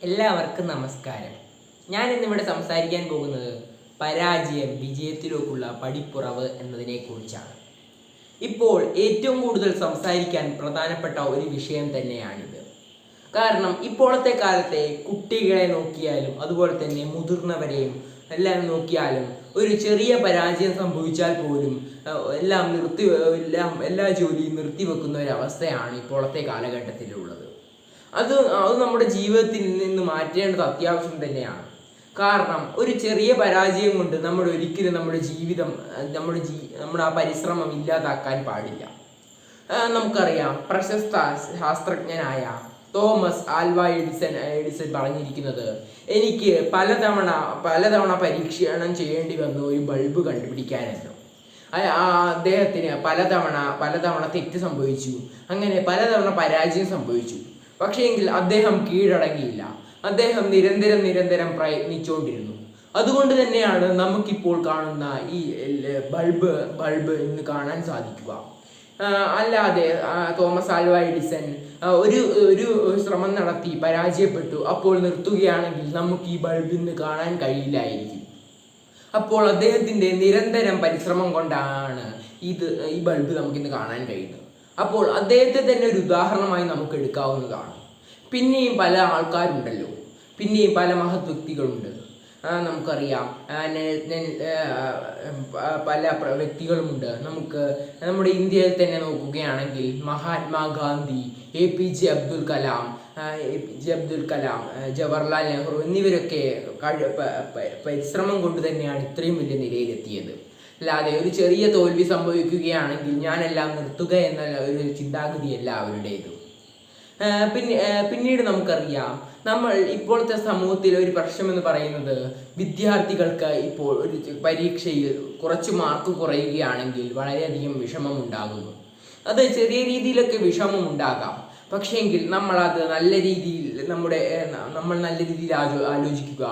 എല്ലാവർക്കും നമസ്കാരം. ഞാൻ ഇന്നിവിടെ സംസാരിക്കാൻ പോകുന്നത് പരാജയം വിജയത്തിലേക്കുള്ള പടിപ്പുറവ് എന്നതിനെക്കുറിച്ചാണ്. ഇപ്പോൾ ഏറ്റവും കൂടുതൽ സംസാരിക്കാൻ പ്രധാനപ്പെട്ട ഒരു വിഷയം തന്നെയാണിത്. കാരണം ഇപ്പോഴത്തെ കാലത്തെ കുട്ടികളെ നോക്കിയാലും അതുപോലെ തന്നെ മുതിർന്നവരെയും എല്ലാം നോക്കിയാലും ഒരു ചെറിയ പരാജയം സംഭവിച്ചാൽ പോലും എല്ലാ ജോലിയും നിർത്തിവെക്കുന്ന ഒരവസ്ഥയാണ് ഇപ്പോഴത്തെ കാലഘട്ടത്തിലുള്ളത്. അത് നമ്മുടെ ജീവിതത്തിൽ നിന്ന് മാറ്റേണ്ടത് അത്യാവശ്യം തന്നെയാണ്. കാരണം ഒരു ചെറിയ പരാജയം കൊണ്ട് നമ്മൾ ഒരിക്കലും നമ്മുടെ ജീവിതം നമ്മുടെ ആ പരിശ്രമം ഇല്ലാതാക്കാൻ പാടില്ല. നമുക്കറിയാം, പ്രശസ്ത ശാസ്ത്രജ്ഞനായ തോമസ് ആൽവ എഡിസൺ പറഞ്ഞിരിക്കുന്നത്, എനിക്ക് പലതവണ പരീക്ഷണം ചെയ്യേണ്ടി വന്നു ഒരു ബൾബ് കണ്ടുപിടിക്കാനെന്ന്. അദ്ദേഹത്തിന് പലതവണ തെറ്റ് സംഭവിച്ചു, അങ്ങനെ പലതവണ പരാജയം സംഭവിച്ചു. പക്ഷേ എങ്കിൽ അദ്ദേഹം കീഴടങ്ങിയില്ല. അദ്ദേഹം നിരന്തരം പ്രയത്നിച്ചുകൊണ്ടിരുന്നു. അതുകൊണ്ട് തന്നെയാണ് നമുക്കിപ്പോൾ കാണുന്ന ഈ ബൾബ് ഇന്ന് കാണാൻ സാധിക്കുക. അല്ലാതെ തോമസ് ആൽവ എഡിസൺ ഒരു ശ്രമം നടത്തി പരാജയപ്പെട്ടു, അപ്പോൾ നിർത്തുകയാണെങ്കിൽ നമുക്ക് ഈ ബൾബ് ഇന്ന് കാണാൻ കഴിയില്ലായിരിക്കും. അപ്പോൾ അദ്ദേഹത്തിൻ്റെ നിരന്തരം പരിശ്രമം കൊണ്ടാണ് ഈ ബൾബ് നമുക്കിന്ന് കാണാൻ കഴിയുന്നത്. അപ്പോൾ അദ്ദേഹത്തെ തന്നെ ഒരു ഉദാഹരണമായി നമുക്ക് എടുക്കാവുന്നതാണ്. പിന്നെയും പല ആൾക്കാരുണ്ടല്ലോ, പിന്നെയും പല മഹത് വ്യക്തികളുണ്ട്. നമുക്കറിയാം, പല വ്യക്തികളുമുണ്ട്. നമുക്ക് നമ്മുടെ ഇന്ത്യയിൽ തന്നെ നോക്കുകയാണെങ്കിൽ മഹാത്മാഗാന്ധി, APJ അബ്ദുൽ കലാം, ജവഹർലാൽ നെഹ്റു എന്നിവരൊക്കെ പരിശ്രമം കൊണ്ട് തന്നെയാണ് ഇത്രയും വലിയ നിലയിലെത്തിയത്. അല്ലാതെ ഒരു ചെറിയ തോൽവി സംഭവിക്കുകയാണെങ്കിൽ ഞാനെല്ലാം നിർത്തുക എന്ന ഒരു ചിന്താഗതിയല്ല അവരുടേത്. പിന്നീട് നമുക്കറിയാം, നമ്മൾ ഇപ്പോഴത്തെ സമൂഹത്തിൽ ഒരു പ്രശ്നമെന്ന് പറയുന്നത്, വിദ്യാർത്ഥികൾക്ക് ഇപ്പോൾ ഒരു പരീക്ഷയിൽ കുറച്ച് മാർക്ക് കുറയുകയാണെങ്കിൽ വളരെയധികം വിഷമം ഉണ്ടാകുന്നു. അത് ചെറിയ രീതിയിലൊക്കെ വിഷമം ഉണ്ടാകാം. പക്ഷേങ്കിൽ നമ്മളത് നല്ല രീതിയിൽ ആലോചിക്കുക,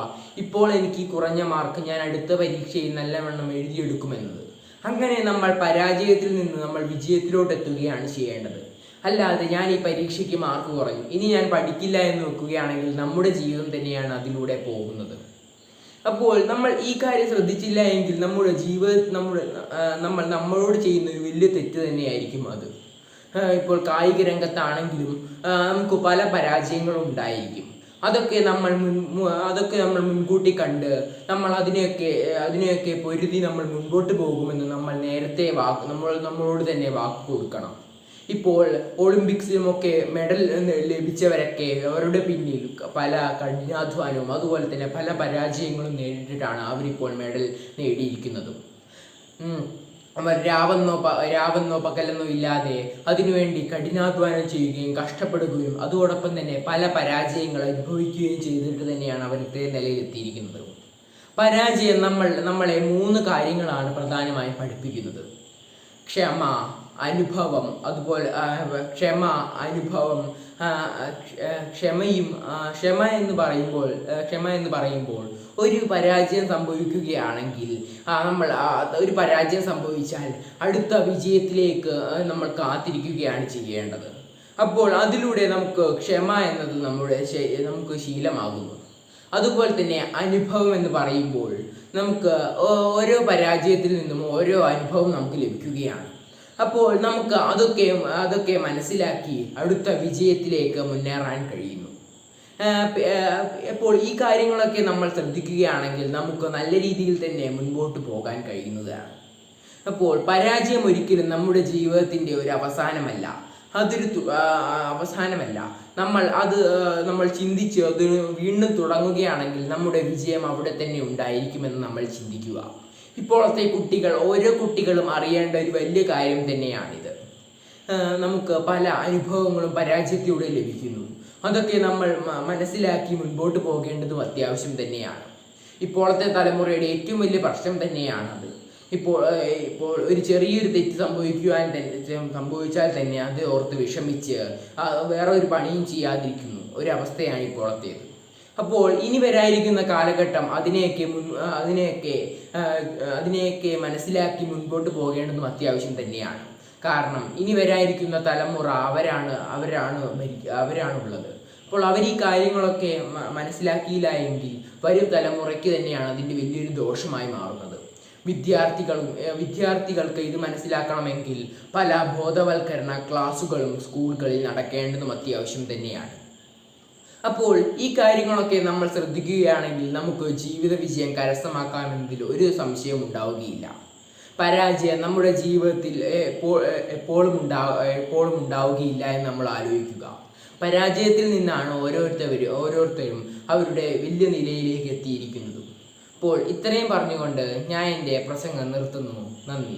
ഇപ്പോൾ എനിക്ക് കുറഞ്ഞ മാർക്ക് ഞാൻ അടുത്ത പരീക്ഷയിൽ നല്ലവണ്ണം എഴുതിയെടുക്കുമെന്നത്. അങ്ങനെ നമ്മൾ പരാജയത്തിൽ നിന്ന് നമ്മൾ വിജയത്തിലോട്ട് എത്തുകയാണ് ചെയ്യേണ്ടത്. അല്ലാതെ ഞാൻ ഈ പരീക്ഷയ്ക്ക് മാർക്ക് കുറഞ്ഞു, ഇനി ഞാൻ പഠിക്കില്ല എന്ന് വെക്കുകയാണെങ്കിൽ നമ്മുടെ ജീവിതം തന്നെയാണ് അതിലൂടെ പോകുന്നത്. അപ്പോൾ നമ്മൾ ഈ കാര്യം ശ്രദ്ധിച്ചില്ല എങ്കിൽ നമ്മളോട് ചെയ്യുന്ന ഒരു വലിയ തെറ്റ് തന്നെയായിരിക്കും അത്. ഇപ്പോൾ കായിക രംഗത്താണെങ്കിലും നമുക്ക് പല പരാജയങ്ങളും ഉണ്ടായിരിക്കും. അതൊക്കെ നമ്മൾ മുൻകൂട്ടി കണ്ട് നമ്മൾ അതിനെയൊക്കെ പൊരുതി നമ്മൾ മുൻപോട്ട് പോകുമെന്ന് നമ്മൾ നേരത്തെ നമ്മളോട് തന്നെ വാക്ക് കൊടുക്കണം. ഇപ്പോൾ ഒളിമ്പിക്സിലുമൊക്കെ മെഡൽ ലഭിച്ചവരൊക്കെ അവരുടെ പിന്നിൽ പല കഠിനാധ്വാനവും അതുപോലെ തന്നെ പല പരാജയങ്ങളും നേരിട്ടിട്ടാണ് അവരിപ്പോൾ മെഡൽ നേടിയിരിക്കുന്നതും. അവർ രാവെന്നോ പകലെന്നോ ഇല്ലാതെ അതിനുവേണ്ടി കഠിനാധ്വാനം ചെയ്യുകയും കഷ്ടപ്പെടുകയും അതോടൊപ്പം തന്നെ പല പരാജയങ്ങൾ അനുഭവിക്കുകയും ചെയ്തിട്ട് തന്നെയാണ് അവർ ഇത്രയും നിലയിലെത്തിയിരിക്കുന്നത്. പരാജയം നമ്മളെ 3 കാര്യങ്ങളാണ് പ്രധാനമായും പഠിപ്പിക്കുന്നത്: ക്ഷമ, അനുഭവം, അതുപോലെ ക്ഷമ എന്ന് പറയുമ്പോൾ ഒരു പരാജയം സംഭവിക്കുകയാണെങ്കിൽ ഒരു പരാജയം സംഭവിച്ചാൽ അടുത്ത വിജയത്തിലേക്ക് നമ്മൾ കാത്തിരിക്കുകയാണ് ചെയ്യേണ്ടത്. അപ്പോൾ അതിലൂടെ നമുക്ക് ക്ഷമ എന്നത് നമുക്ക് ശീലമാകുന്നു. അതുപോലെ തന്നെ അനുഭവം എന്ന് പറയുമ്പോൾ നമുക്ക് ഓരോ പരാജയത്തിൽ നിന്നും ഓരോ അനുഭവം നമുക്ക് ലഭിക്കുകയാണ്. അപ്പോൾ നമുക്ക് അതൊക്കെ മനസ്സിലാക്കി അടുത്ത വിജയത്തിലേക്ക് മുന്നേറാൻ കഴിയുന്നു. അപ്പോൾ ഈ കാര്യങ്ങളൊക്കെ നമ്മൾ ശ്രദ്ധിക്കുകയാണെങ്കിൽ നമുക്ക് നല്ല രീതിയിൽ തന്നെ മുൻപോട്ട് പോകാൻ കഴിയുന്നതാണ്. അപ്പോൾ പരാജയം ഒരിക്കലും നമ്മുടെ ജീവിതത്തിൻ്റെ ഒരു അവസാനമല്ല. നമ്മൾ ചിന്തിച്ച് അത് വീണ്ടും തുടങ്ങുകയാണെങ്കിൽ നമ്മുടെ വിജയം അവിടെ തന്നെ ഉണ്ടായിരിക്കുമെന്ന് നമ്മൾ ചിന്തിക്കുക. ഇപ്പോഴത്തെ ഓരോ കുട്ടികളും അറിയേണ്ട ഒരു വലിയ കാര്യം തന്നെയാണിത്. നമുക്ക് പല അനുഭവങ്ങളും പരാജയത്തിലൂടെ ലഭിക്കുന്നു. അതൊക്കെ നമ്മൾ മനസ്സിലാക്കി മുൻപോട്ട് പോകേണ്ടതും അത്യാവശ്യം തന്നെയാണ്. ഇപ്പോഴത്തെ തലമുറയുടെ ഏറ്റവും വലിയ പ്രശ്നം തന്നെയാണത്. ഇപ്പോൾ ഒരു ചെറിയൊരു തെറ്റ് സംഭവിച്ചാൽ തന്നെ അത് ഓർത്ത് വിഷമിച്ച് വേറെ ഒരു പണിയും ചെയ്യാതിരിക്കുന്നു ഒരവസ്ഥയാണ് ഇപ്പോഴത്തേത്. അപ്പോൾ ഇനി വരാനിരിക്കുന്ന കാലഘട്ടം അതിനെയൊക്കെ മനസ്സിലാക്കി മുൻപോട്ട് പോകേണ്ടതും അത്യാവശ്യം തന്നെയാണ്. കാരണം ഇനി വരാനിരിക്കുന്ന തലമുറ അവരാണുള്ളത്. അപ്പോൾ അവർ ഈ കാര്യങ്ങളൊക്കെ മനസ്സിലാക്കിയില്ല എങ്കിൽ വരും തലമുറയ്ക്ക് തന്നെയാണ് അതിൻ്റെ വലിയൊരു ദോഷമായി മാറുന്നത്. വിദ്യാർത്ഥികൾക്ക് ഇത് മനസ്സിലാക്കണമെങ്കിൽ പല ബോധവൽക്കരണ ക്ലാസുകളും സ്കൂളുകളിൽ നടക്കേണ്ടതും അത്യാവശ്യം തന്നെയാണ്. അപ്പോൾ ഈ കാര്യങ്ങളൊക്കെ നമ്മൾ ശ്രദ്ധിക്കുകയാണെങ്കിൽ നമുക്ക് ജീവിത വിജയം കരസ്ഥമാക്കാമെന്നതിൽ ഒരു സംശയവും ഉണ്ടാവുകയില്ല. പരാജയം നമ്മുടെ ജീവിതത്തിൽ എപ്പോഴും ഉണ്ടാവുകയില്ല എന്ന് നമ്മൾ ആലോചിക്കുക. പരാജയത്തിൽ നിന്നാണ് ഓരോരുത്തരും അവരുടെ വലിയ നിലയിലേക്ക് എത്തിയിരിക്കുന്നത്. അപ്പോൾ ഇത്രയും പറഞ്ഞുകൊണ്ട് ഞാൻ എൻ്റെ പ്രസംഗം നിർത്തുന്നു. നന്ദി.